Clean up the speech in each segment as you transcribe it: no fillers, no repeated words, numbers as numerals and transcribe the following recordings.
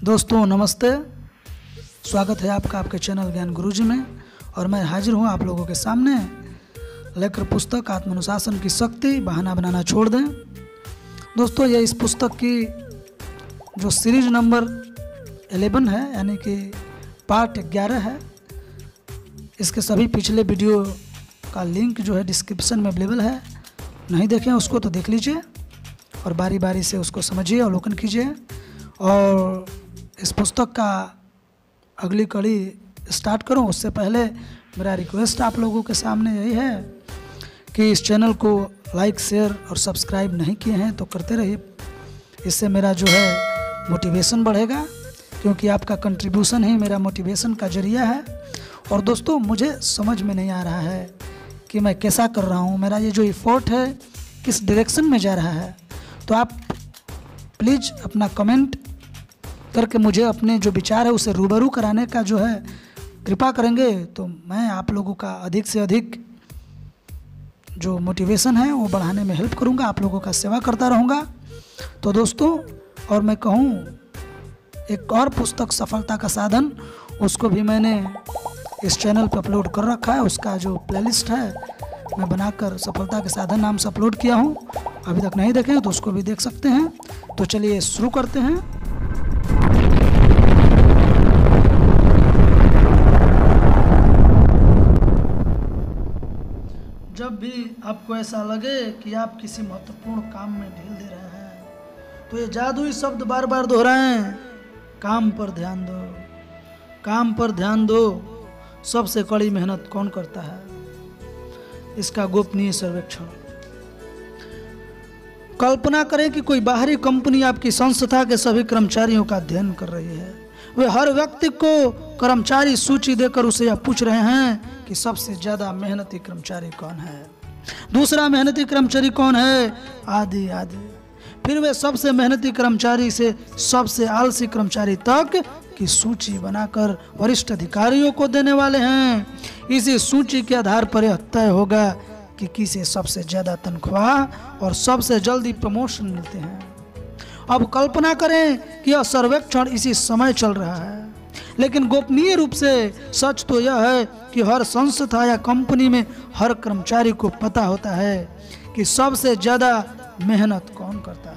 दोस्तों नमस्ते, स्वागत है आपका आपके चैनल ज्ञान गुरुजी में। और मैं हाजिर हूँ आप लोगों के सामने लेकर पुस्तक आत्मानुशासन की शक्ति, बहाना बनाना छोड़ दें। दोस्तों ये इस पुस्तक की जो सीरीज नंबर 11 है, यानी कि पार्ट 11 है। इसके सभी पिछले वीडियो का लिंक जो है डिस्क्रिप्शन में अवेलेबल है। नहीं देखें उसको तो देख लीजिए और बारी बारी से उसको समझिए, अवलोकन कीजिए। और इस पुस्तक का अगली कड़ी स्टार्ट करूं उससे पहले मेरा रिक्वेस्ट आप लोगों के सामने यही है कि इस चैनल को लाइक, शेयर और सब्सक्राइब नहीं किए हैं तो करते रहिए। इससे मेरा जो है मोटिवेशन बढ़ेगा, क्योंकि आपका कंट्रीब्यूशन ही मेरा मोटिवेशन का जरिया है। और दोस्तों मुझे समझ में नहीं आ रहा है कि मैं कैसा कर रहा हूँ, मेरा ये जो एफर्ट है किस डायरेक्शन में जा रहा है। तो आप प्लीज़ अपना कमेंट करके मुझे अपने जो विचार है उसे रूबरू कराने का जो है कृपा करेंगे, तो मैं आप लोगों का अधिक से अधिक जो मोटिवेशन है वो बढ़ाने में हेल्प करूंगा, आप लोगों का सेवा करता रहूंगा। तो दोस्तों, और मैं कहूँ एक और पुस्तक सफलता का साधन, उसको भी मैंने इस चैनल पर अपलोड कर रखा है। उसका जो प्लेलिस्ट है मैं बनाकर सफलता के साधन नाम से अपलोड किया हूँ। अभी तक नहीं देखे तो उसको भी देख सकते हैं। तो चलिए शुरू करते हैं। जब भी आपको ऐसा लगे कि आप किसी महत्वपूर्ण काम में ढील दे रहे हैं तो ये जादुई शब्द बार बार दोहराएं, काम पर ध्यान दो, काम पर ध्यान दो। सबसे कड़ी मेहनत कौन करता है? इसका गोपनीय सर्वेक्षण। कल्पना करें कि कोई बाहरी कंपनी आपकी संस्था के सभी कर्मचारियों का अध्ययन कर रही है। वे हर व्यक्ति को कर्मचारी सूची देकर उसे यह पूछ रहे हैं कि सबसे ज्यादा मेहनती कर्मचारी कौन है, दूसरा मेहनती कर्मचारी कौन है, आदि आदि। फिर वे सबसे मेहनती कर्मचारी से सबसे आलसी कर्मचारी तक की सूची बनाकर वरिष्ठ अधिकारियों को देने वाले हैं। इसी सूची के आधार पर यह तय होगा कि किसे सबसे ज्यादा तनख्वाह और सबसे जल्दी प्रमोशन मिलते हैं। अब कल्पना करें कि यह सर्वेक्षण इसी समय चल रहा है, लेकिन गोपनीय रूप से सच तो यह है कि हर संस्था या कंपनी में हर कर्मचारी को पता होता है कि सबसे ज्यादा मेहनत कौन करता है।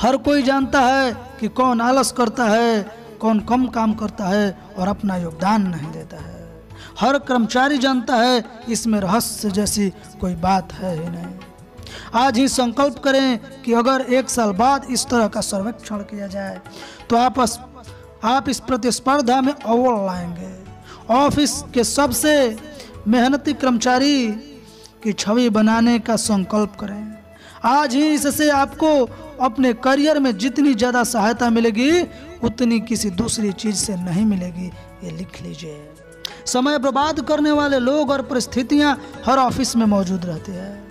हर कोई जानता है कि कौन आलस करता है, कौन कम काम करता है और अपना योगदान नहीं देता है। हर कर्मचारी जानता है, इसमें रहस्य जैसी कोई बात है ही नहीं। आज ही संकल्प करें कि अगर 1 साल बाद इस तरह का सर्वेक्षण किया जाए तो आप इस प्रतिस्पर्धा में अव्वल लाएंगे। ऑफिस के सबसे मेहनती कर्मचारी की छवि बनाने का संकल्प करें। आज ही इससे आपको अपने करियर में जितनी ज़्यादा सहायता मिलेगी उतनी किसी दूसरी चीज़ से नहीं मिलेगी, ये लिख लीजिए। समय बर्बाद करने वाले लोग और परिस्थितियां हर ऑफिस में मौजूद रहते हैं।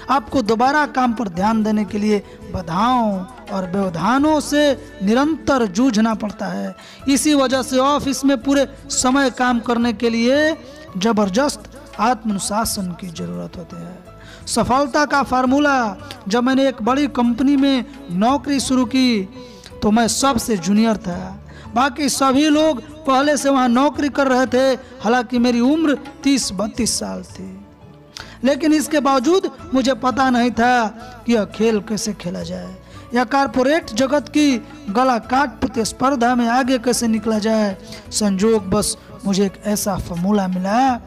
आपको दोबारा काम पर ध्यान देने के लिए बाधाओं और व्यवधानों से निरंतर जूझना पड़ता है। इसी वजह से ऑफिस में पूरे समय काम करने के लिए जबरदस्त आत्मानुशासन की जरूरत होती है। सफलता का फार्मूला। जब मैंने एक बड़ी कंपनी में नौकरी शुरू की तो मैं सबसे जूनियर था, बाकी सभी लोग पहले से वहाँ नौकरी कर रहे थे। हालांकि मेरी उम्र 30-32 साल थी, लेकिन इसके बावजूद मुझे पता नहीं था कि यह खेल कैसे खेला जाए या कारपोरेट जगत की गला काट प्रतिस्पर्धा में आगे कैसे निकला जाए। संजोग बस मुझे एक ऐसा फार्मूला मिला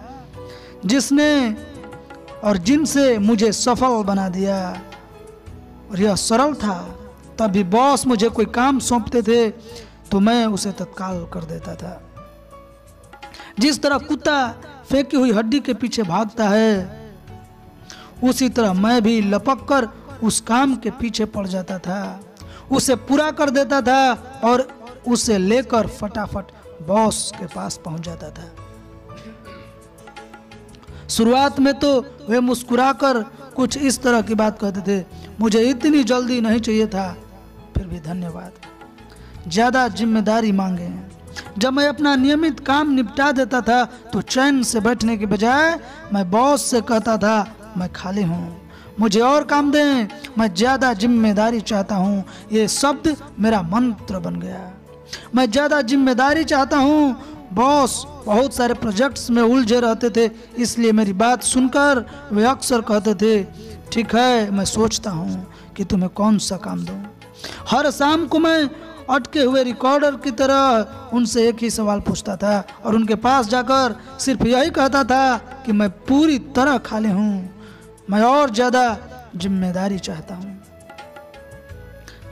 जिनसे मुझे सफल बना दिया। और यह सरल था। तब भी बॉस मुझे कोई काम सौंपते थे तो मैं उसे तत्काल कर देता था। जिस तरह कुत्ता फेंकी हुई हड्डी के पीछे भागता है, उसी तरह मैं भी लपक कर उस काम के पीछे पड़ जाता था, उसे पूरा कर देता था और उसे लेकर फटाफट बॉस के पास पहुंच जाता था। शुरुआत में तो वे मुस्कुराकर कुछ इस तरह की बात कहते थे, मुझे इतनी जल्दी नहीं चाहिए था, फिर भी धन्यवाद, ज़्यादा जिम्मेदारी मांगे हैं। जब मैं अपना नियमित काम निपटा देता था तो चैन से बैठने के बजाय मैं बॉस से कहता था मैं खाली हूँ, मुझे और काम दें, मैं ज़्यादा जिम्मेदारी चाहता हूँ। ये शब्द मेरा मंत्र बन गया। मैं ज़्यादा जिम्मेदारी चाहता हूँ। बॉस बहुत सारे प्रोजेक्ट्स में उलझे रहते थे, इसलिए मेरी बात सुनकर वे अक्सर कहते थे, ठीक है, मैं सोचता हूँ कि तुम्हें कौन सा काम दूँ। हर शाम को मैं अटके हुए रिकॉर्डर की तरह उनसे एक ही सवाल पूछता था और उनके पास जाकर सिर्फ यही कहता था कि मैं पूरी तरह खाली हूँ, मैं और ज़्यादा जिम्मेदारी चाहता हूँ।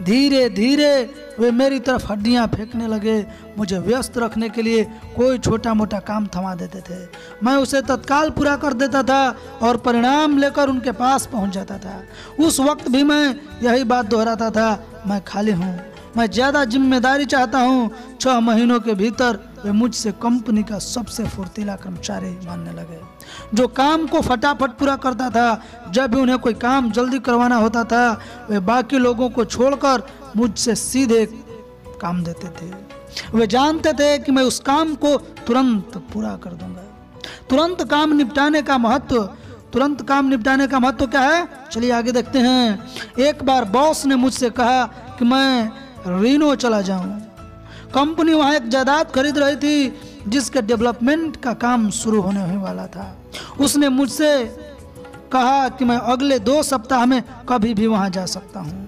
धीरे धीरे वे मेरी तरफ हड्डियाँ फेंकने लगे। मुझे व्यस्त रखने के लिए कोई छोटा मोटा काम थमा देते थे। मैं उसे तत्काल पूरा कर देता था और परिणाम लेकर उनके पास पहुंच जाता था। उस वक्त भी मैं यही बात दोहराता था, मैं खाली हूँ, मैं ज़्यादा जिम्मेदारी चाहता हूँ। 6 महीनों के भीतर वे मुझसे कंपनी का सबसे फुर्तीला कर्मचारी मानने लगे, जो काम को फटाफट पूरा करता था। जब भी उन्हें कोई काम जल्दी करवाना होता था, वे बाकी लोगों को छोड़कर मुझसे सीधे काम देते थे। वे जानते थे कि मैं उस काम को तुरंत पूरा कर दूंगा। तुरंत काम निपटाने का महत्व क्या है, चलिए आगे देखते हैं। एक बार बॉस ने मुझसे कहा कि मैं रीनो चला जाऊं। कंपनी वहां एक जायदाद खरीद रही थी जिसके डेवलपमेंट का काम शुरू होने ही वाला था। उसने मुझसे कहा कि मैं अगले 2 सप्ताह में कभी भी वहां जा सकता हूं।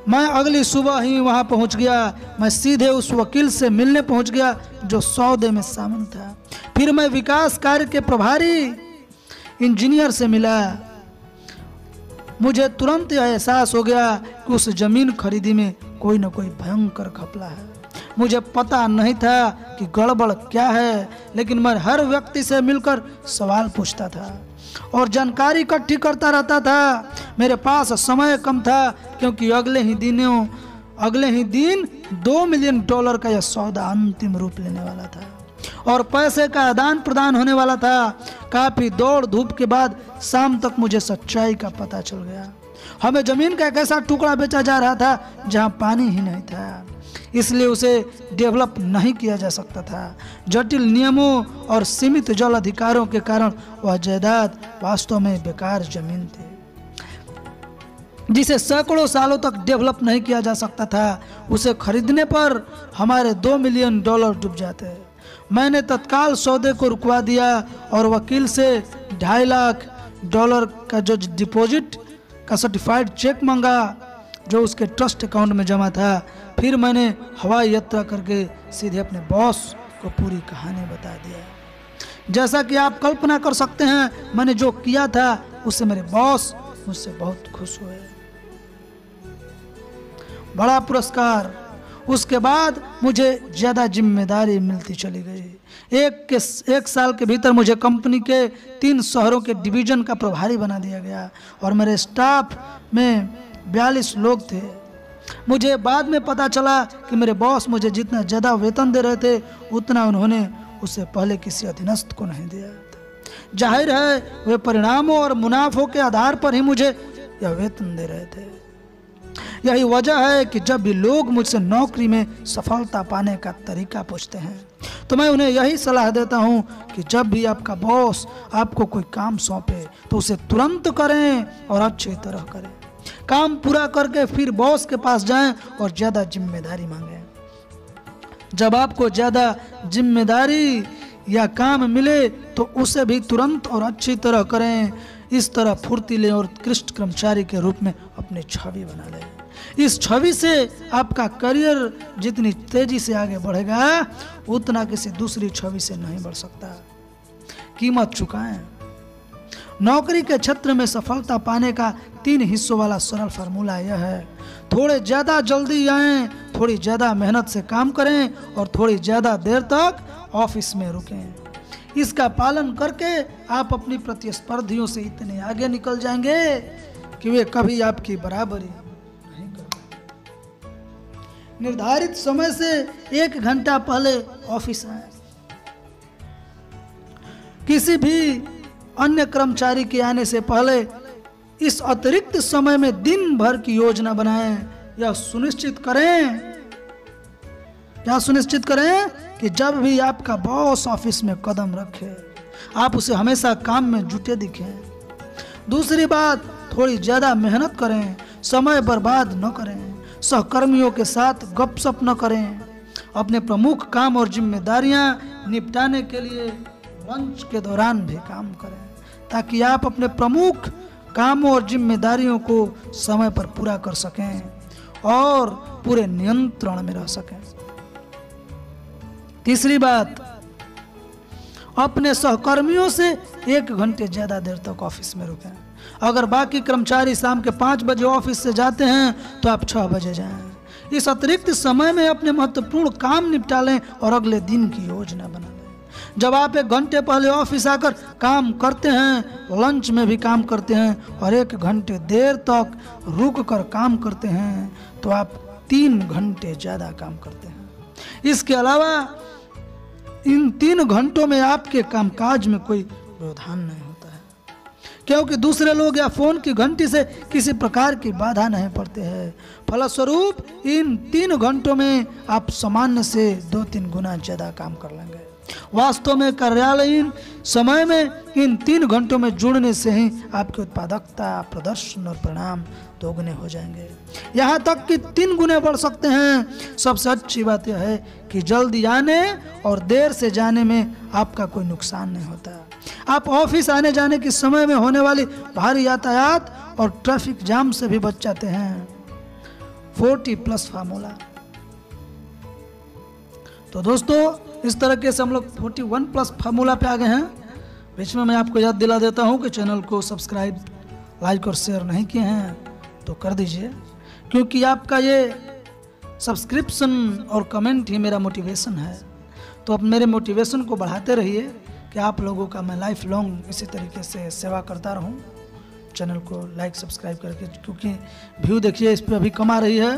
मैं अगली सुबह ही वहां पहुंच गया। मैं सीधे उस वकील से मिलने पहुंच गया जो सौदे में शामिल था। फिर मैं विकास कार्य के प्रभारी इंजीनियर से मिला। मुझे तुरंत यह एहसास हो गया कि उस जमीन खरीदी में कोई न कोई भयंकर घपला है। मुझे पता नहीं था कि गड़बड़ क्या है, लेकिन मैं हर व्यक्ति से मिलकर सवाल पूछता था और जानकारी इकट्ठी करता रहता था। मेरे पास समय कम था क्योंकि अगले ही दिन $2 मिलियन का यह सौदा अंतिम रूप लेने वाला था और पैसे का आदान प्रदान होने वाला था। काफी दौड़ धूप के बाद शाम तक मुझे सच्चाई का पता चल गया। हमें जमीन का एक ऐसा टुकड़ा बेचा जा रहा था जहां पानी ही नहीं था, इसलिए उसे डेवलप नहीं किया जा सकता था। जटिल नियमों और सीमित जल अधिकारों के कारण वह जायदाद वास्तव में बेकार जमीन थी जिसे सैकड़ों सालों तक डेवलप नहीं किया जा सकता था। उसे खरीदने पर हमारे $2 मिलियन डूब जाते। मैंने तत्काल सौदे को रुकवा दिया और वकील से $2.5 लाख का जो डिपॉजिट का सर्टिफाइड चेक मांगा जो उसके ट्रस्ट अकाउंट में जमा था। फिर मैंने हवाई यात्रा करके सीधे अपने बॉस को पूरी कहानी बता दिया। जैसा कि आप कल्पना कर सकते हैं, मैंने जो किया था उससे मेरे बॉस मुझसे बहुत खुश हुए। बड़ा पुरस्कार। उसके बाद मुझे ज़्यादा जिम्मेदारी मिलती चली गई। एक साल के भीतर मुझे कंपनी के 3 शहरों के डिवीज़न का प्रभारी बना दिया गया और मेरे स्टाफ में 42 लोग थे। मुझे बाद में पता चला कि मेरे बॉस मुझे जितना ज़्यादा वेतन दे रहे थे उतना उन्होंने उससे पहले किसी अधीनस्थ को नहीं दिया था। जाहिर है वे परिणामों और मुनाफों के आधार पर ही मुझे यह वेतन दे रहे थे। यही वजह है कि जब भी लोग मुझसे नौकरी में सफलता पाने का तरीका पूछते हैं तो मैं उन्हें यही सलाह देता हूं कि जब भी आपका बॉस आपको कोई काम सौंपे तो उसे तुरंत करें और अच्छी तरह करें। काम पूरा करके फिर बॉस के पास जाएं और ज़्यादा जिम्मेदारी मांगें। जब आपको ज़्यादा जिम्मेदारी या काम मिले तो उसे भी तुरंत और अच्छी तरह करें। इस तरह फुर्तीले और उत्कृष्ट कर्मचारी के रूप में अपनी छवि बना लें। इस छवि से आपका करियर जितनी तेजी से आगे बढ़ेगा उतना किसी दूसरी छवि से नहीं बढ़ सकता। कीमत चुकाएं। नौकरी के क्षेत्र में सफलता पाने का 3 हिस्सों वाला सरल फार्मूला यह है: थोड़े ज़्यादा जल्दी आएं, थोड़ी ज़्यादा मेहनत से काम करें और थोड़ी ज़्यादा देर तक ऑफिस में रुकें। इसका पालन करके आप अपनी प्रतिस्पर्धियों से इतने आगे निकल जाएंगे कि वे कभी आपकी बराबरी नहीं कर पाएंगे। निर्धारित समय से 1 घंटा पहले ऑफिस आए। किसी भी अन्य कर्मचारी के आने से पहले इस अतिरिक्त समय में दिन भर की योजना बनाएं। यह सुनिश्चित करें कि जब भी आपका बॉस ऑफिस में कदम रखे आप उसे हमेशा काम में जुटे दिखें। दूसरी बात, थोड़ी ज़्यादा मेहनत करें, समय बर्बाद न करें, सहकर्मियों के साथ गपशप न करें। अपने प्रमुख काम और जिम्मेदारियां निपटाने के लिए लंच के दौरान भी काम करें, ताकि आप अपने प्रमुख कामों और जिम्मेदारियों को समय पर पूरा कर सकें और पूरे नियंत्रण में रह सकें। तीसरी बात, अपने सहकर्मियों से 1 घंटे ज़्यादा देर तक ऑफिस में रुकें। अगर बाकी कर्मचारी शाम के 5 बजे ऑफिस से जाते हैं तो आप 6 बजे जाएं। इस अतिरिक्त समय में अपने महत्वपूर्ण काम निपटा लें और अगले दिन की योजना बना लें। जब आप 1 घंटे पहले ऑफिस आकर काम करते हैं, लंच में भी काम करते हैं और 1 घंटे देर तक रुक कर काम करते हैं, तो आप 3 घंटे ज़्यादा काम करते हैं। इसके अलावा इन 3 घंटों में आपके कामकाज में कोई व्यवधान नहीं होता है, क्योंकि दूसरे लोग या फोन की घंटी से किसी प्रकार की बाधा नहीं पड़ते हैं। फलस्वरूप इन 3 घंटों में आप सामान्य से 2-3 गुना ज़्यादा काम कर लेंगे। वास्तव में कार्यालयीन समय में इन 3 घंटों में जुड़ने से ही आपकी उत्पादकता, प्रदर्शन और परिणाम दोगुने हो जाएंगे, यहाँ तक कि 3 गुने बढ़ सकते हैं। सबसे अच्छी बात यह है कि जल्दी आने और देर से जाने में आपका कोई नुकसान नहीं होता। आप ऑफिस आने जाने के समय में होने वाली भारी यातायात और ट्रैफिक जाम से भी बच जाते हैं। 40+ फार्मूला। तो दोस्तों, इस तरह से हम लोग 41+ फार्मूला पे आ गए हैं। बीच में मैं आपको याद दिला देता हूं कि चैनल को सब्सक्राइब, लाइक और शेयर नहीं किए हैं तो कर दीजिए, क्योंकि आपका ये सब्सक्रिप्शन और कमेंट ही मेरा मोटिवेशन है। तो अब मेरे मोटिवेशन को बढ़ाते रहिए कि आप लोगों का मैं लाइफ लॉन्ग इसी तरीके से सेवा करता रहूं। चैनल को लाइक सब्सक्राइब करके, क्योंकि व्यू देखिए इस पर अभी कम आ रही है,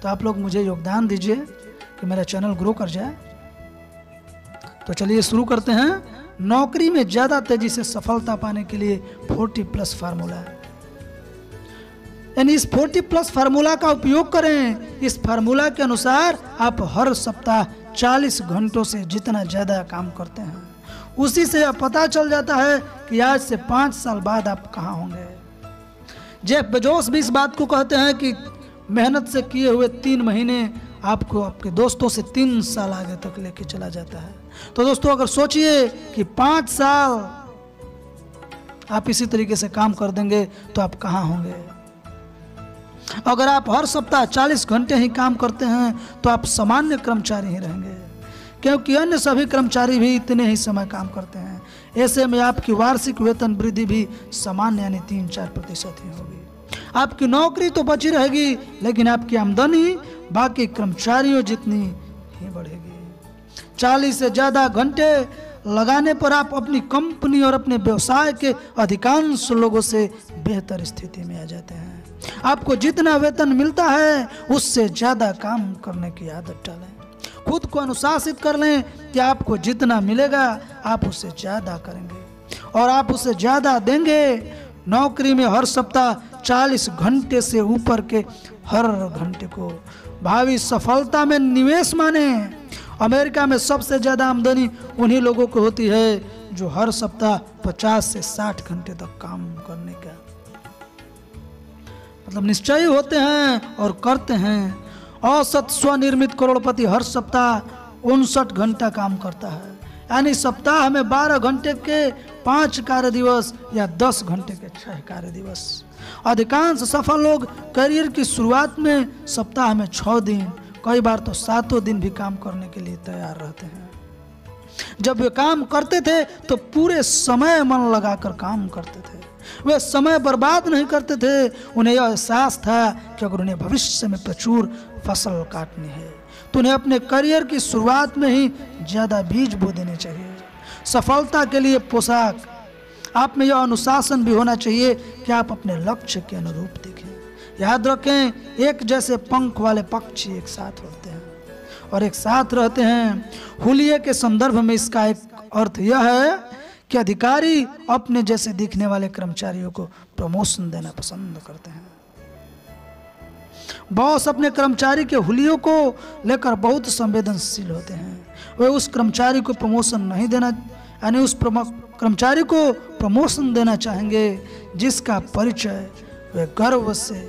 तो आप लोग मुझे योगदान दीजिए कि मेरा चैनल ग्रो कर जाए। तो चलिए शुरू करते हैं। नौकरी में ज़्यादा तेजी से सफलता पाने के लिए 40+ फार्मूला, यानी इस 40+ फार्मूला का उपयोग करें। इस फार्मूला के अनुसार आप हर सप्ताह 40 घंटों से जितना ज़्यादा काम करते हैं, उसी से यह पता चल जाता है कि आज से 5 साल बाद आप कहाँ होंगे। जेफ बेजोस भी इस बात को कहते हैं कि मेहनत से किए हुए 3 महीने आपको आपके दोस्तों से 3 साल आगे तक लेके चला जाता है। तो दोस्तों, अगर सोचिए कि 5 साल आप इसी तरीके से काम कर देंगे तो आप कहाँ होंगे। अगर आप हर सप्ताह 40 घंटे ही काम करते हैं तो आप सामान्य कर्मचारी ही रहेंगे, क्योंकि अन्य सभी कर्मचारी भी इतने ही समय काम करते हैं। ऐसे में आपकी वार्षिक वेतन वृद्धि भी सामान्य यानी 3-4% ही होगी। आपकी नौकरी तो बची रहेगी, लेकिन आपकी आमदनी बाकी कर्मचारियों जितनी ही बढ़ेगी। 40 से ज़्यादा घंटे लगाने पर आप अपनी कंपनी और अपने व्यवसाय के अधिकांश लोगों से बेहतर स्थिति में आ जाते हैं। आपको जितना वेतन मिलता है उससे ज़्यादा काम करने की आदत डालें। खुद को अनुशासित कर लें कि आपको जितना मिलेगा आप उससे ज़्यादा करेंगे और आप उससे ज़्यादा देंगे। नौकरी में हर सप्ताह 40 घंटे से ऊपर के हर घंटे को भावी सफलता में निवेश माने। अमेरिका में सबसे ज़्यादा आमदनी उन्हीं लोगों को होती है जो हर सप्ताह 50 से 60 घंटे तक काम करने का मतलब निश्चयी होते हैं और करते हैं। औसत स्वनिर्मित करोड़पति हर सप्ताह 59 घंटा काम करता है, यानी सप्ताह में 12 घंटे के 5 कार्य दिवस या 10 घंटे के 6 कार्य दिवस। अधिकांश सफल लोग करियर की शुरुआत में सप्ताह में 6 दिन, कई बार तो 7 दिन भी काम करने के लिए तैयार रहते हैं। जब वे काम करते थे तो पूरे समय मन लगाकर काम करते थे। वे समय बर्बाद नहीं करते थे। उन्हें यह एहसास था कि अगर उन्हें भविष्य में प्रचुर फसल काटनी है तो उन्हें अपने करियर की शुरुआत में ही ज़्यादा बीज बो देने चाहिए। सफलता के लिए पोशाक, आप में यह अनुशासन भी होना चाहिए कि आप अपने लक्ष्य के अनुरूप दिखें। याद रखें, एक जैसे पंख वाले पक्षी एक साथ उड़ते हैं और एक साथ रहते हैं। हुलिये के संदर्भ में इसका एक अर्थ यह है कि अधिकारी अपने जैसे दिखने वाले कर्मचारियों को प्रमोशन देना पसंद करते हैं। बॉस अपने कर्मचारी के हुलियों को लेकर बहुत संवेदनशील होते हैं। वे उस कर्मचारी को प्रमोशन नहीं देना, यानी उस कर्मचारी को प्रमोशन देना चाहेंगे जिसका परिचय वे गर्व से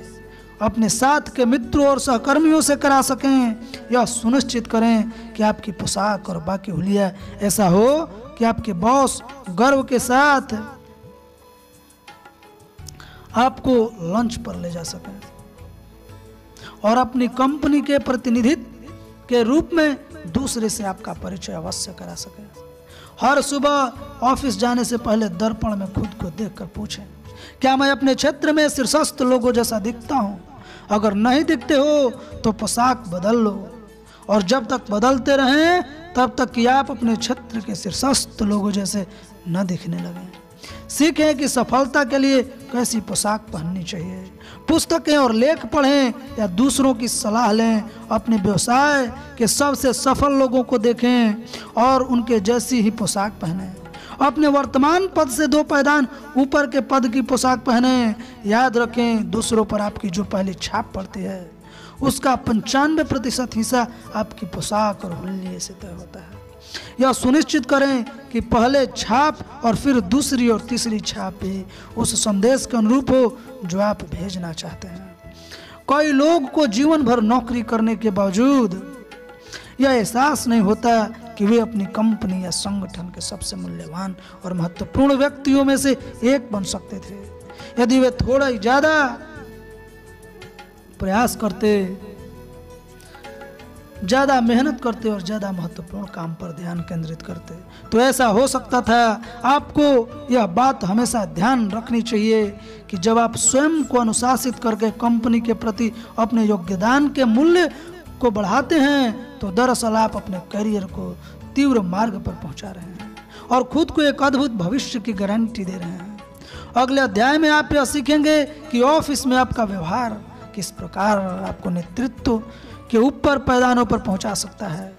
अपने साथ के मित्रों और सहकर्मियों से करा सकें। यह सुनिश्चित करें कि आपकी पोशाक और बाकी हुलिया ऐसा हो कि आपके बॉस गर्व के साथ आपको लंच पर ले जा सकें और अपनी कंपनी के प्रतिनिधित्व के रूप में दूसरे से आपका परिचय अवश्य करा सकें। हर सुबह ऑफिस जाने से पहले दर्पण में खुद को देखकर पूछें, क्या मैं अपने क्षेत्र में शीर्षस्थ लोगों जैसा दिखता हूं? अगर नहीं दिखते हो तो पोशाक बदल लो, और जब तक बदलते रहें तब तक कि आप अपने क्षेत्र के शीर्षस्थ लोगों जैसे न दिखने लगें। सीखें कि सफलता के लिए कैसी पोशाक पहननी चाहिए। पुस्तकें और लेख पढ़ें या दूसरों की सलाह लें। अपने व्यवसाय के सबसे सफल लोगों को देखें और उनके जैसी ही पोशाक पहनें। अपने वर्तमान पद से 2 पायदान ऊपर के पद की पोशाक पहनें। याद रखें, दूसरों पर आपकी जो पहली छाप पड़ती है उसका 95% हिस्सा आपकी पोशाक और हुलिये से तय होता है। यह सुनिश्चित करें कि पहले छाप और फिर दूसरी और तीसरी छाप भी उस संदेश के अनुरूप हो जो आप भेजना चाहते हैं। कई लोग को जीवन भर नौकरी करने के बावजूद यह एहसास नहीं होता कि वे अपनी कंपनी या संगठन के सबसे मूल्यवान और महत्वपूर्ण व्यक्तियों में से एक बन सकते थे यदि वे थोड़ा ही ज्यादा प्रयास करते, ज्यादा मेहनत करते और ज्यादा महत्वपूर्ण काम पर ध्यान केंद्रित करते तो ऐसा हो सकता था। आपको यह बात हमेशा ध्यान रखनी चाहिए कि जब आप स्वयं को अनुशासित करके कंपनी के प्रति अपने योगदान के मूल्य को बढ़ाते हैं तो दरअसल आप अपने करियर को तीव्र मार्ग पर पहुंचा रहे हैं और खुद को एक अद्भुत भविष्य की गारंटी दे रहे हैं। अगले अध्याय में आप यह सीखेंगे कि ऑफिस में आपका व्यवहार किस प्रकार आपको नेतृत्व के ऊपर पैदानों पर पहुंचा सकता है।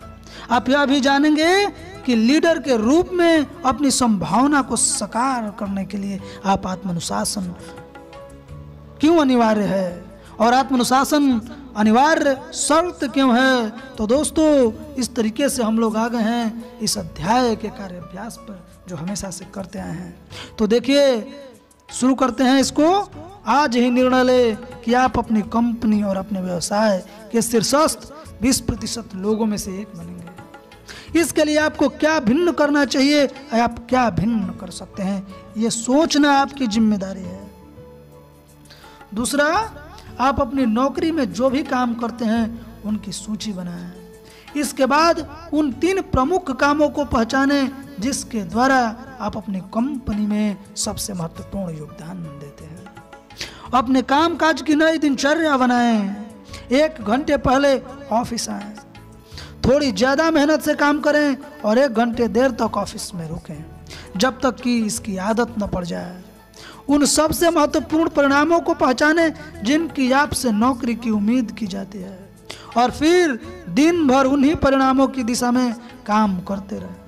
आप यह भी जानेंगे कि लीडर के रूप में अपनी संभावना को साकार करने के लिए आप आत्मानुशासन क्यों अनिवार्य है और आत्मानुशासन अनिवार्य शर्त क्यों है। तो दोस्तों, इस तरीके से हम लोग आ गए हैं इस अध्याय के कार्य अभ्यास पर जो हमेशा से करते आए हैं। तो देखिए, शुरू करते हैं इसको। आज ही निर्णय ले कि आप अपनी कंपनी और अपने व्यवसाय के शीर्षस्थ 20% लोगों में से एक बनेंगे। इसके लिए आपको क्या भिन्न करना चाहिए, आप क्या भिन्न कर सकते हैं, ये सोचना आपकी जिम्मेदारी है। दूसरा, आप अपनी नौकरी में जो भी काम करते हैं उनकी सूची बनाएं। इसके बाद उन 3 प्रमुख कामों को पहचानें जिसके द्वारा आप अपनी कंपनी में सबसे महत्वपूर्ण योगदान देते हैं। अपने काम काज की नई दिनचर्या बनाएं। 1 घंटे पहले ऑफिस आएं, थोड़ी ज्यादा मेहनत से काम करें और 1 घंटे देर तक ऑफिस में रुकें जब तक कि इसकी आदत न पड़ जाए। उन सबसे महत्वपूर्ण परिणामों को पहचानें जिनकी आपसे नौकरी की उम्मीद की जाती है और फिर दिन भर उन्हीं परिणामों की दिशा में काम करते रहें।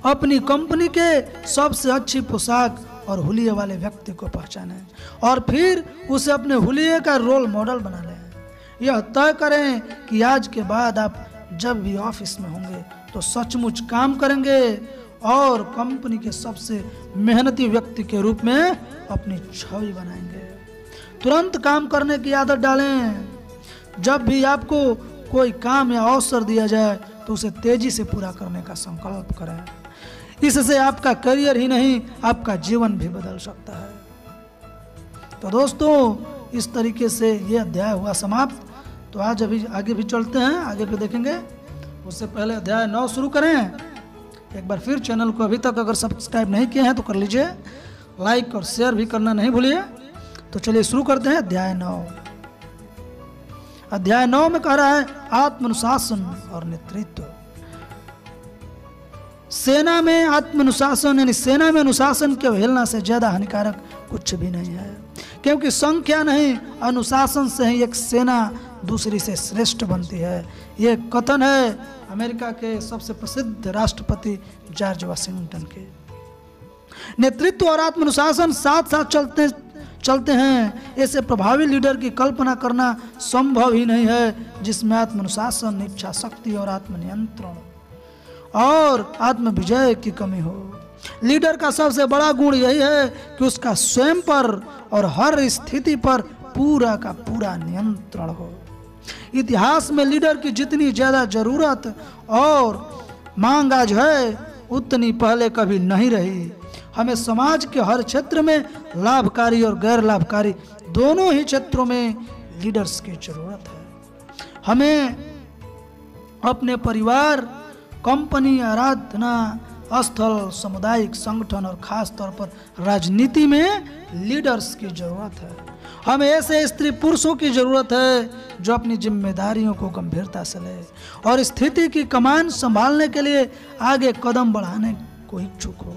अपनी कंपनी के सबसे अच्छी पोशाक और हुलिये वाले व्यक्ति को पहचानें और फिर उसे अपने हुलिये का रोल मॉडल बना लें। यह तय करें कि आज के बाद आप जब भी ऑफिस में होंगे तो सचमुच काम करेंगे और कंपनी के सबसे मेहनती व्यक्ति के रूप में अपनी छवि बनाएंगे। तुरंत काम करने की आदत डालें। जब भी आपको कोई काम या अवसर दिया जाए तो उसे तेजी से पूरा करने का संकल्प करें। इससे आपका करियर ही नहीं, आपका जीवन भी बदल सकता है। तो दोस्तों, इस तरीके से ये अध्याय हुआ समाप्त। तो आज अभी आगे भी चलते हैं, आगे भी देखेंगे। उससे पहले अध्याय 9 शुरू करें। एक बार फिर चैनल को अभी तक अगर सब्सक्राइब नहीं किए हैं तो कर लीजिए, लाइक और शेयर भी करना नहीं भूलिए। तो चलिए शुरू करते हैं अध्याय 9। अध्याय 9 में कह रहा है आत्मानुशासन और नेतृत्व। सेना में आत्मानुशासन यानी सेना में अनुशासन के अवहेलना से ज्यादा हानिकारक कुछ भी नहीं है, क्योंकि संख्या नहीं अनुशासन से ही एक सेना दूसरी से श्रेष्ठ बनती है। ये कथन है अमेरिका के सबसे प्रसिद्ध राष्ट्रपति जॉर्ज वाशिंगटन के। नेतृत्व और आत्मानुशासन साथ साथ चलते हैं। ऐसे प्रभावी लीडर की कल्पना करना संभव ही नहीं है जिसमें आत्मानुशासन, इच्छा शक्ति और आत्मनियंत्रण और आत्म विजय की कमी हो। लीडर का सबसे बड़ा गुण यही है कि उसका स्वयं पर और हर स्थिति पर पूरा का पूरा नियंत्रण हो। इतिहास में लीडर की जितनी ज्यादा जरूरत और मांग आज है उतनी पहले कभी नहीं रही। हमें समाज के हर क्षेत्र में लाभकारी और गैर लाभकारी दोनों ही क्षेत्रों में लीडर्स की जरूरत है। हमें अपने परिवार, कंपनी, आराधना स्थल, सामुदायिक संगठन और खास तौर पर राजनीति में लीडर्स की जरूरत है। हमें ऐसे स्त्री पुरुषों की जरूरत है जो अपनी जिम्मेदारियों को गंभीरता से ले और स्थिति की कमान संभालने के लिए आगे कदम बढ़ाने को इच्छुक हो।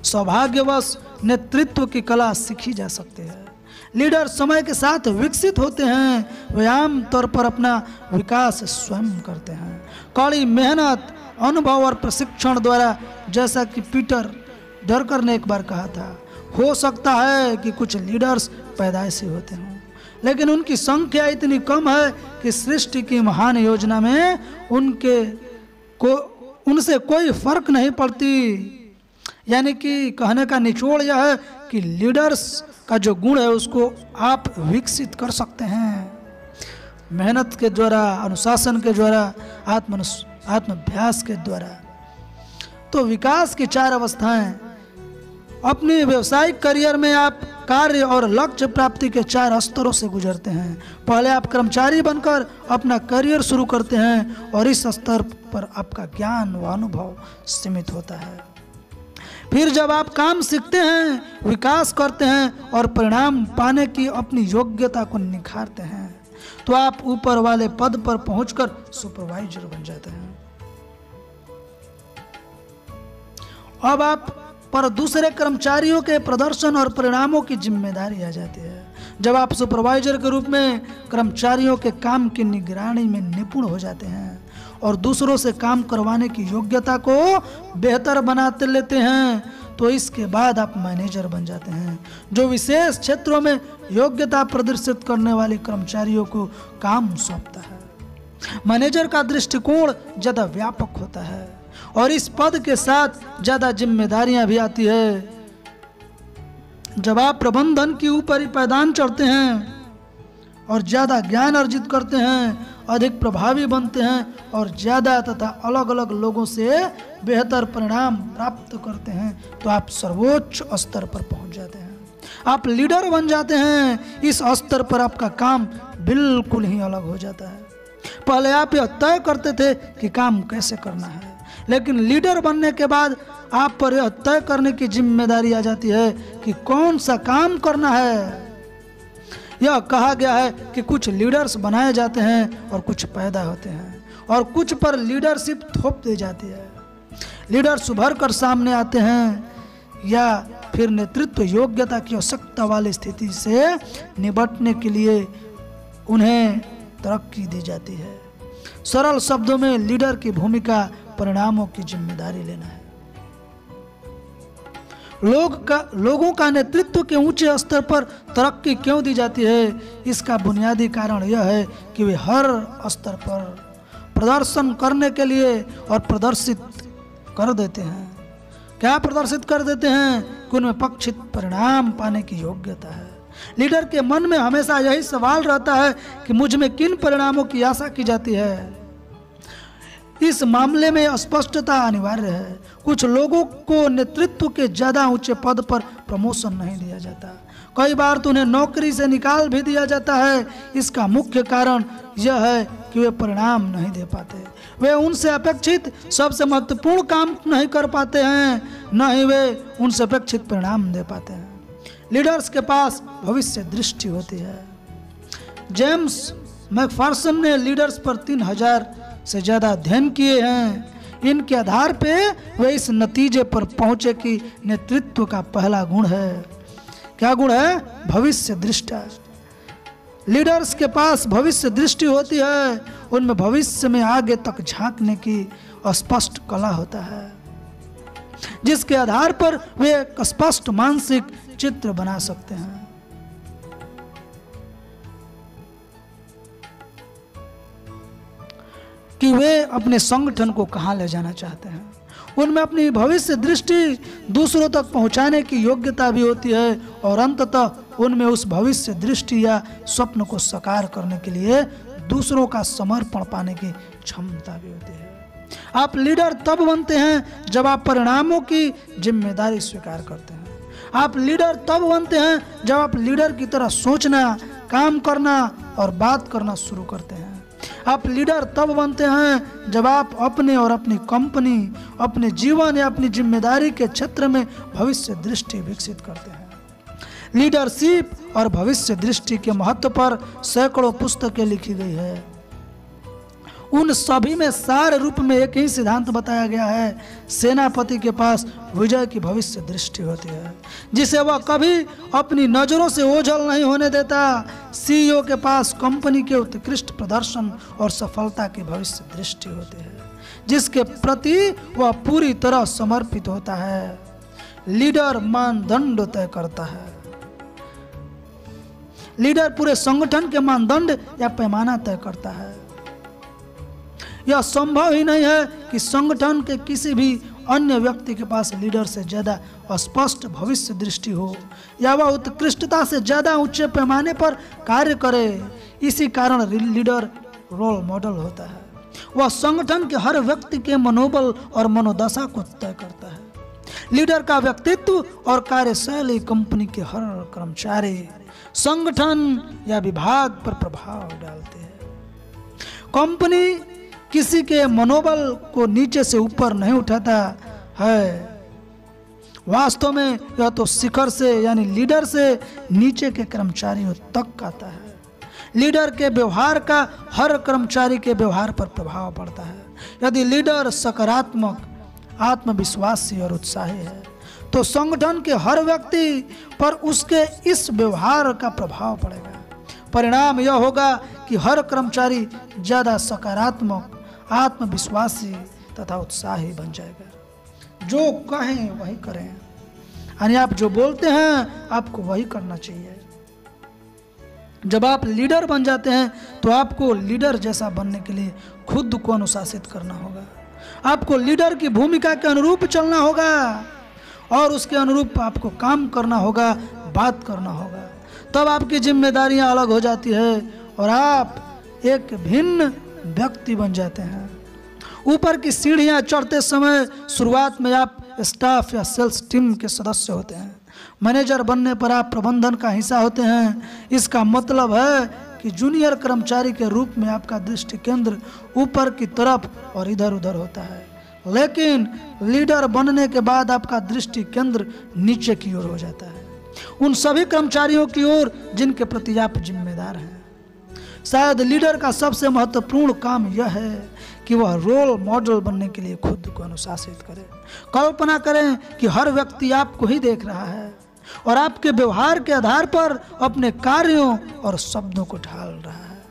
सौभाग्यवश नेतृत्व की कला सीखी जा सकती है। लीडर समय के साथ विकसित होते हैं। वे आम तौर पर अपना विकास स्वयं करते हैं, कड़ी मेहनत, अनुभव और प्रशिक्षण द्वारा। जैसा कि पीटर ड्रकर ने एक बार कहा था, हो सकता है कि कुछ लीडर्स पैदाइशी होते हों, लेकिन उनकी संख्या इतनी कम है कि सृष्टि की महान योजना में उनसे कोई फर्क नहीं पड़ती। यानी कि कहने का निचोड़ यह है कि लीडर्स का जो गुण है उसको आप विकसित कर सकते हैं मेहनत के द्वारा, अनुशासन के द्वारा, आत्माभ्यास के द्वारा। तो विकास की 4 अवस्थाएं। अपने व्यावसायिक करियर में आप कार्य और लक्ष्य प्राप्ति के 4 स्तरों से गुजरते हैं। पहले आप कर्मचारी बनकर अपना करियर शुरू करते हैं और इस स्तर पर आपका ज्ञान व अनुभव सीमित होता है। फिर जब आप काम सीखते हैं, विकास करते हैं और परिणाम पाने की अपनी योग्यता को निखारते हैं, तो आप ऊपर वाले पद पर पहुंचकर सुपरवाइजर बन जाते हैं। अब आप पर दूसरे कर्मचारियों के प्रदर्शन और परिणामों की जिम्मेदारी आ जाती है। जब आप सुपरवाइजर के रूप में कर्मचारियों के काम की निगरानी में निपुण हो जाते हैं और दूसरों से काम करवाने की योग्यता को बेहतर बनाते लेते हैं, तो इसके बाद आप मैनेजर बन जाते हैं, जो विशेष क्षेत्रों में योग्यता प्रदर्शित करने वाले कर्मचारियों को काम सौंपता है। मैनेजर का दृष्टिकोण ज़्यादा व्यापक होता है और इस पद के साथ ज़्यादा जिम्मेदारियां भी आती है। जब आप प्रबंधन की ऊपरी पायदान चढ़ते हैं और ज़्यादा ज्ञान अर्जित करते हैं, अधिक प्रभावी बनते हैं और ज़्यादा तथा अलग अलग लोगों से बेहतर परिणाम प्राप्त करते हैं, तो आप सर्वोच्च स्तर पर पहुंच जाते हैं। आप लीडर बन जाते हैं। इस स्तर पर आपका काम बिल्कुल ही अलग हो जाता है। पहले आप यह तय करते थे कि काम कैसे करना है, लेकिन लीडर बनने के बाद आप पर यह तय करने की जिम्मेदारी आ जाती है कि कौन सा काम करना है। यह कहा गया है कि कुछ लीडर्स बनाए जाते हैं और कुछ पैदा होते हैं और कुछ पर लीडरशिप थोप दी जाती है। लीडर्स उभर कर सामने आते हैं या फिर नेतृत्व योग्यता की आवश्यकता वाली स्थिति से निपटने के लिए उन्हें तरक्की दी जाती है। सरल शब्दों में लीडर की भूमिका परिणामों की जिम्मेदारी लेना है। लोगों का नेतृत्व के ऊंचे स्तर पर तरक्की क्यों दी जाती है, इसका बुनियादी कारण यह है कि वे हर स्तर पर प्रदर्शन करने के लिए और प्रदर्शित कर देते हैं। क्या प्रदर्शित कर देते हैं कि उनमें पक्षित परिणाम पाने की योग्यता है। लीडर के मन में हमेशा यही सवाल रहता है कि मुझ में किन परिणामों की आशा की जाती है। इस मामले में स्पष्टता अनिवार्य है। कुछ लोगों को नेतृत्व के ज्यादा ऊंचे पद पर प्रमोशन नहीं दिया जाता, कई बार तो उन्हें नौकरी से निकाल भी दिया जाता है। इसका मुख्य कारण यह है कि वे परिणाम नहीं दे पाते। वे उनसे अपेक्षित सबसे महत्वपूर्ण काम नहीं कर पाते हैं, न ही वे उनसे अपेक्षित परिणाम दे पाते हैं। लीडर्स के पास भविष्य दृष्टि होती है। जेम्स मैकफर्सन ने लीडर्स पर 3000 से ज़्यादा अध्ययन किए हैं। इनके आधार पे वे इस नतीजे पर पहुंचे कि नेतृत्व का पहला गुण है, क्या गुण है? भविष्य दृष्टि। लीडर्स के पास भविष्य दृष्टि होती है, उनमें भविष्य में आगे तक झांकने की स्पष्ट कला होता है, जिसके आधार पर वे एक स्पष्ट मानसिक चित्र बना सकते हैं। कि वे अपने संगठन को कहां ले जाना चाहते हैं। उनमें अपनी भविष्य दृष्टि दूसरों तक पहुंचाने की योग्यता भी होती है और अंततः उनमें उस भविष्य दृष्टि या स्वप्न को साकार करने के लिए दूसरों का समर्पण पाने की क्षमता भी होती है। आप लीडर तब बनते हैं जब आप परिणामों की जिम्मेदारी स्वीकार करते हैं। आप लीडर तब बनते हैं जब आप लीडर की तरह सोचना, काम करना और बात करना शुरू करते हैं। आप लीडर तब बनते हैं जब आप अपने और अपनी कंपनी, अपने जीवन या अपनी जिम्मेदारी के क्षेत्र में भविष्य दृष्टि विकसित करते हैं। लीडरशिप और भविष्य दृष्टि के महत्व पर सैकड़ों पुस्तकें लिखी गई है। उन सभी में सार रूप में एक ही सिद्धांत बताया गया है। सेनापति के पास विजय की भविष्य दृष्टि होती है जिसे वह कभी अपनी नजरों से ओझल नहीं होने देता। सीईओ के पास कंपनी के उत्कृष्ट प्रदर्शन और सफलता की भविष्य दृष्टि होती है जिसके प्रति वह पूरी तरह समर्पित होता है। लीडर मानदंड तय करता है। लीडर पूरे संगठन के मानदंड या पैमाना तय करता है। यह संभव ही नहीं है कि संगठन के किसी भी अन्य व्यक्ति के पास लीडर से ज्यादा स्पष्ट भविष्य दृष्टि हो या वह उत्कृष्टता से ज्यादा ऊंचे पैमाने पर कार्य करे। इसी कारण लीडर रोल मॉडल होता है। वह संगठन के हर व्यक्ति के मनोबल और मनोदशा को तय करता है। लीडर का व्यक्तित्व और कार्यशैली कंपनी के हर कर्मचारी, संगठन या विभाग पर प्रभाव डालते हैं। कंपनी किसी के मनोबल को नीचे से ऊपर नहीं उठाता है। वास्तव में यह तो शिखर से यानी लीडर से नीचे के कर्मचारियों तक आता है। लीडर के व्यवहार का हर कर्मचारी के व्यवहार पर प्रभाव पड़ता है। यदि लीडर सकारात्मक, आत्मविश्वासी और उत्साही है तो संगठन के हर व्यक्ति पर उसके इस व्यवहार का प्रभाव पड़ेगा। परिणाम यह होगा कि हर कर्मचारी ज्यादा सकारात्मक, आत्मविश्वासी तथा उत्साही बन जाएगा। जो कहें वही करें, यानी आप जो बोलते हैं आपको वही करना चाहिए। जब आप लीडर बन जाते हैं तो आपको लीडर जैसा बनने के लिए खुद को अनुशासित करना होगा। आपको लीडर की भूमिका के अनुरूप चलना होगा और उसके अनुरूप आपको काम करना होगा, बात करना होगा। तब आपकी जिम्मेदारियां अलग हो जाती है और आप एक भिन्न व्यक्ति बन जाते हैं। ऊपर की सीढ़ियां चढ़ते समय शुरुआत में आप स्टाफ या सेल्स टीम के सदस्य होते हैं। मैनेजर बनने पर आप प्रबंधन का हिस्सा होते हैं। इसका मतलब है कि जूनियर कर्मचारी के रूप में आपका दृष्टि केंद्र ऊपर की तरफ और इधर उधर होता है, लेकिन लीडर बनने के बाद आपका दृष्टि केंद्र नीचे की ओर हो जाता है, उन सभी कर्मचारियों की ओर जिनके प्रति आप जिम्मेदार हैं। शायद लीडर का सबसे महत्वपूर्ण काम यह है कि वह रोल मॉडल बनने के लिए खुद को अनुशासित करे। कल्पना करें कि हर व्यक्ति आपको ही देख रहा है और आपके व्यवहार के आधार पर अपने कार्यों और शब्दों को ढाल रहा है।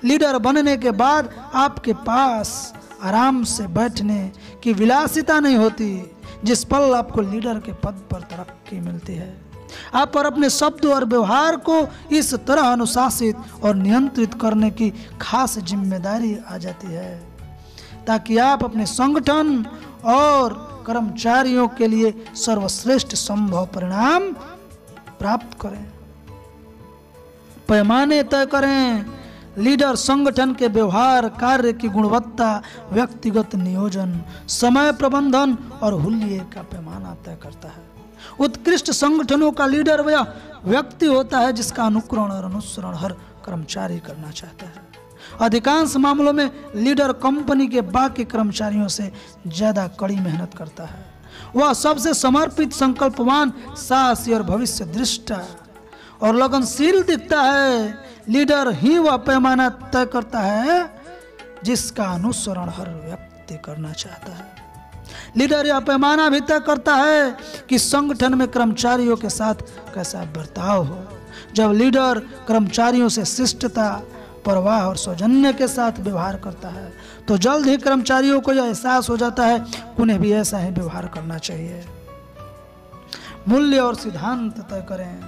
लीडर बनने के बाद आपके पास आराम से बैठने की विलासिता नहीं होती। जिस पल आपको लीडर के पद पर तरक्की मिलती है, आप पर अपने शब्द और व्यवहार को इस तरह अनुशासित और नियंत्रित करने की खास जिम्मेदारी आ जाती है ताकि आप अपने संगठन और कर्मचारियों के लिए सर्वश्रेष्ठ संभव परिणाम प्राप्त करें। पैमाने तय करें। लीडर संगठन के व्यवहार, कार्य की गुणवत्ता, व्यक्तिगत नियोजन, समय प्रबंधन और हुल्ले का पैमाना तय करता है। उत्कृष्ट संगठनों का लीडर वह व्यक्ति होता है जिसका अनुकरण और अनुसरण हर कर्मचारी करना चाहता है। अधिकांश मामलों में लीडर कंपनी के बाकी कर्मचारियों से ज्यादा कड़ी मेहनत करता है। वह सबसे समर्पित, संकल्पवान, साहसी और भविष्य दृष्टा और लगनशील दिखता है। लीडर ही वह पैमाना तय करता है जिसका अनुसरण हर व्यक्ति करना चाहता है। लीडर यह पैमाना भी तय करता है कि संगठन में कर्मचारियों के साथ कैसा बर्ताव हो। जब लीडर कर्मचारियों से शिष्टता, परवाह और सौजन्य के साथ व्यवहार करता है तो जल्द ही कर्मचारियों को यह एहसास हो जाता है उन्हें भी ऐसा ही व्यवहार करना चाहिए। मूल्य और सिद्धांत तय करें।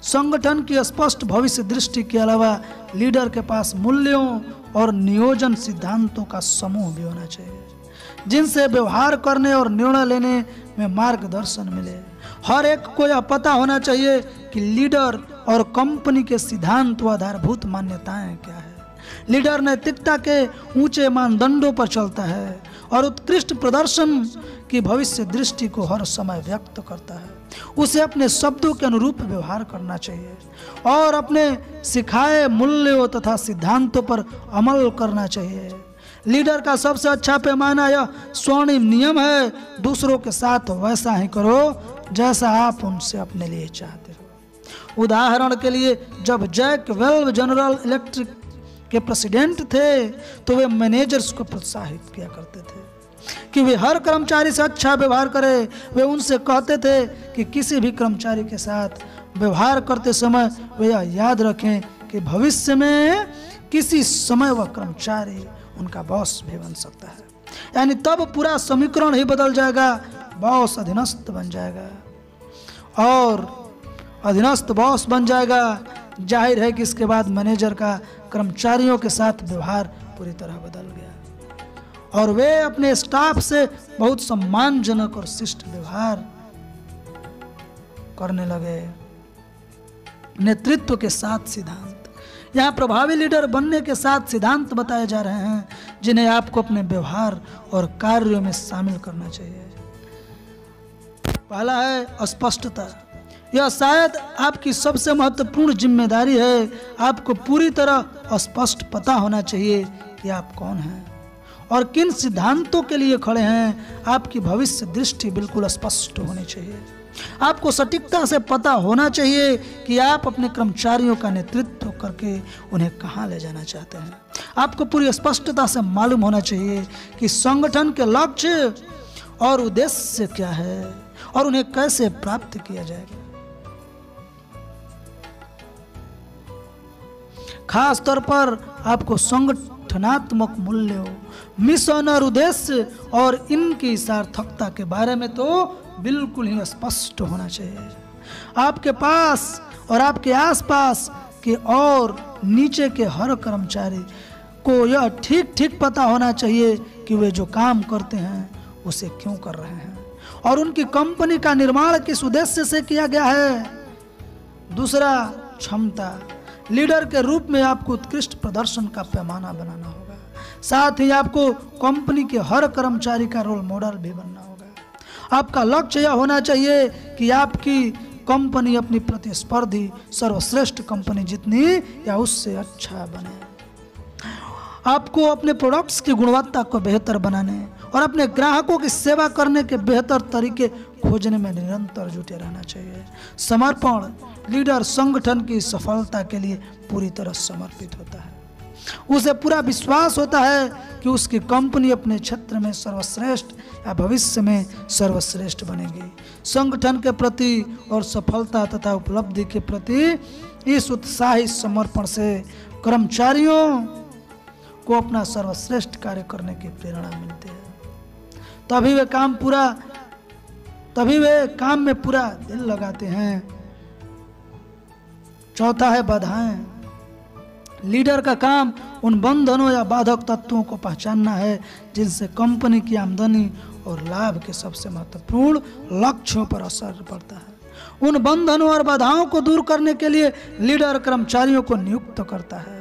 संगठन की स्पष्ट भविष्य दृष्टि के अलावा लीडर के पास मूल्यों और नियोजन सिद्धांतों का समूह भी होना चाहिए, जिनसे व्यवहार करने और निर्णय लेने में मार्गदर्शन मिले। हर एक को यह पता होना चाहिए कि लीडर और कंपनी के सिद्धांत व आधारभूत मान्यताएं क्या है। लीडर नैतिकता के ऊंचे मानदंडों पर चलता है और उत्कृष्ट प्रदर्शन की भविष्य दृष्टि को हर समय व्यक्त करता है। उसे अपने शब्दों के अनुरूप व्यवहार करना चाहिए और अपने सिखाए मूल्यों तथा सिद्धांतों पर अमल करना चाहिए। लीडर का सबसे अच्छा पैमाना यह स्वर्णिम नियम है, दूसरों के साथ वैसा ही करो जैसा आप उनसे अपने लिए चाहते हो। उदाहरण के लिए, जब जैक वेल्व जनरल इलेक्ट्रिक के प्रेसिडेंट थे तो वे मैनेजर्स को प्रोत्साहित किया करते थे कि वे हर कर्मचारी से अच्छा व्यवहार करें। वे उनसे कहते थे कि किसी भी कर्मचारी के साथ व्यवहार करते समय वे यह याद रखें कि भविष्य में किसी समय वह कर्मचारी उनका बॉस भी बन सकता है। यानी तब पूरा समीकरण ही बदल जाएगा, बॉस अधीनस्थ बन जाएगा और अधीनस्थ बॉस बन जाएगा। जाहिर है कि इसके बाद मैनेजर का कर्मचारियों के साथ व्यवहार पूरी तरह बदल गया और वे अपने स्टाफ से बहुत सम्मानजनक और शिष्ट व्यवहार करने लगे। नेतृत्व के 7 सिद्धांत। यहाँ प्रभावी लीडर बनने के 7 सिद्धांत बताए जा रहे हैं, जिन्हें आपको अपने व्यवहार और कार्यों में शामिल करना चाहिए। पहला है स्पष्टता। यह शायद आपकी सबसे महत्वपूर्ण जिम्मेदारी है। आपको पूरी तरह स्पष्ट पता होना चाहिए कि आप कौन हैं और किन सिद्धांतों के लिए खड़े हैं। आपकी भविष्य दृष्टि बिल्कुल स्पष्ट होनी चाहिए। आपको सटीकता से पता होना चाहिए कि आप अपने कर्मचारियों का नेतृत्व करके उन्हें कहाँ ले जाना चाहते हैं। आपको पूरी स्पष्टता से मालूम होना चाहिए कि संगठन के लक्ष्य और उद्देश्य क्या है और उन्हें कैसे प्राप्त किया जाएगा। खास तौर पर आपको संगठनात्मक मूल्यों, मिशन और उद्देश्य और इनकी सार्थकता के बारे में तो बिल्कुल ही स्पष्ट होना चाहिए। आपके पास और आपके आसपास के और नीचे के हर कर्मचारी को यह ठीक ठीक पता होना चाहिए कि वे जो काम करते हैं उसे क्यों कर रहे हैं और उनकी कंपनी का निर्माण किस उद्देश्य से किया गया है। दूसरा, क्षमता। लीडर के रूप में आपको उत्कृष्ट प्रदर्शन का पैमाना बनाना होगा। साथ ही आपको कंपनी के हर कर्मचारी का रोल मॉडल भी बनना होगा। आपका लक्ष्य यह होना चाहिए कि आपकी कंपनी अपनी प्रतिस्पर्धी सर्वश्रेष्ठ कंपनी जितनी या उससे अच्छा बने। आपको अपने प्रोडक्ट्स की गुणवत्ता को बेहतर बनाने और अपने ग्राहकों की सेवा करने के बेहतर तरीके खोजने में निरंतर जुटे रहना चाहिए। समर्पण। लीडर संगठन की सफलता के लिए पूरी तरह समर्पित होता है। उसे पूरा विश्वास होता है कि उसकी कंपनी अपने क्षेत्र में सर्वश्रेष्ठ या भविष्य में सर्वश्रेष्ठ बनेगी। संगठन के प्रति और सफलता तथा उपलब्धि के प्रति इस उत्साही समर्पण से कर्मचारियों को अपना सर्वश्रेष्ठ कार्य करने की प्रेरणा मिलती है। तभी वे काम में पूरा दिल लगाते हैं। चौथा है बाधाएं। लीडर का काम उन बंधनों या बाधक तत्वों को पहचानना है जिनसे कंपनी की आमदनी और लाभ के सबसे महत्वपूर्ण लक्ष्यों पर असर पड़ता है। उन बंधनों और बाधाओं को दूर करने के लिए लीडर कर्मचारियों को नियुक्त करता है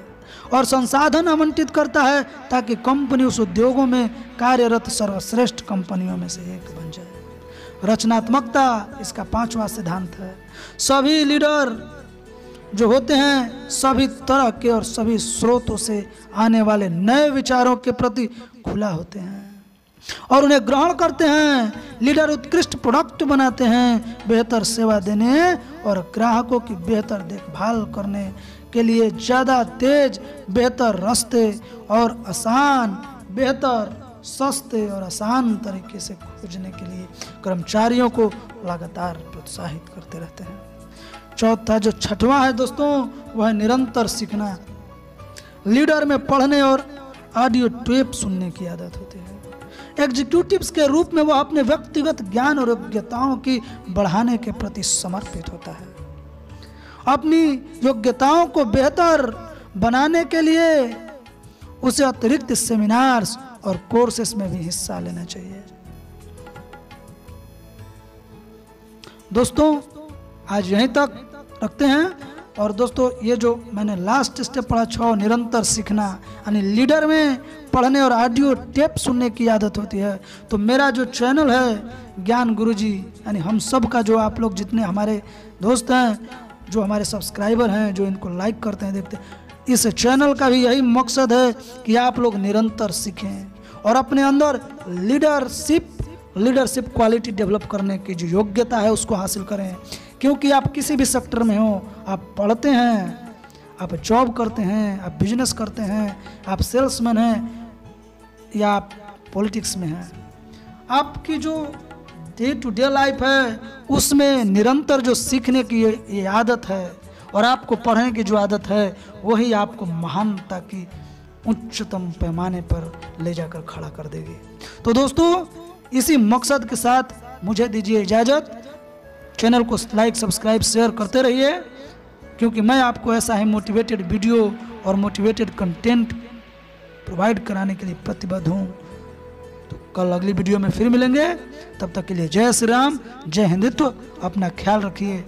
और संसाधन आवंटित करता है ताकि कंपनी उस उद्योगों में कार्यरत सर्वश्रेष्ठ कंपनियों में से एक बन जाए। रचनात्मकता इसका 5वां सिद्धांत है। सभी लीडर जो होते हैं सभी तरह के और सभी स्रोतों से आने वाले नए विचारों के प्रति खुला होते हैं और उन्हें ग्रहण करते हैं। लीडर उत्कृष्ट प्रोडक्ट बनाते हैं, बेहतर सेवा देने और ग्राहकों की बेहतर देखभाल करने के लिए ज़्यादा तेज, बेहतर रास्ते और बेहतर सस्ते और आसान तरीके से खोजने के लिए कर्मचारियों को लगातार प्रोत्साहित करते रहते हैं। चौथा जो 6वां है दोस्तों, वह है निरंतर सीखना। लीडर में पढ़ने और ऑडियो टेप सुनने की आदत होती है। एग्जीक्यूटिव्स के रूप में वह अपने व्यक्तिगत ज्ञान और योग्यताओं की बढ़ाने के प्रति समर्पित होता है अपनी योग्यताओं को बेहतर बनाने के लिए उसे अतिरिक्त सेमिनार्स और कोर्सेस में भी हिस्सा लेना चाहिए। दोस्तों आज यहीं तक रखते हैं। और दोस्तों ये जो मैंने लास्ट स्टेप पढ़ा 6 निरंतर सीखना, यानी लीडर में पढ़ने और ऑडियो टेप सुनने की आदत होती है। तो मेरा जो चैनल है ज्ञान गुरुजी, यानी हम सब का जो आप लोग जितने हमारे दोस्त हैं, जो हमारे सब्सक्राइबर हैं, जो इनको लाइक करते हैं देखते हैं, इस चैनल का भी यही मकसद है कि आप लोग निरंतर सीखें और अपने अंदर लीडरशिप क्वालिटी डेवलप करने की जो योग्यता है उसको हासिल करें। क्योंकि आप किसी भी सेक्टर में हो, आप पढ़ते हैं, आप जॉब करते हैं, आप बिजनेस करते हैं, आप सेल्समैन हैं या आप पॉलिटिक्स में हैं, आपकी जो डे टू डे लाइफ है उसमें निरंतर जो सीखने की ये आदत है और आपको पढ़ने की जो आदत है वही आपको महानता की उच्चतम पैमाने पर ले जाकर खड़ा कर देगी। तो दोस्तों इसी मकसद के साथ मुझे दीजिए इजाज़त। चैनल को लाइक सब्सक्राइब शेयर करते रहिए, क्योंकि मैं आपको ऐसा ही मोटिवेटेड वीडियो और मोटिवेटेड कंटेंट प्रोवाइड कराने के लिए प्रतिबद्ध हूँ। तो कल अगली वीडियो में फिर मिलेंगे, तब तक के लिए जय श्री राम, जय हिंदुत्व। अपना ख्याल रखिए।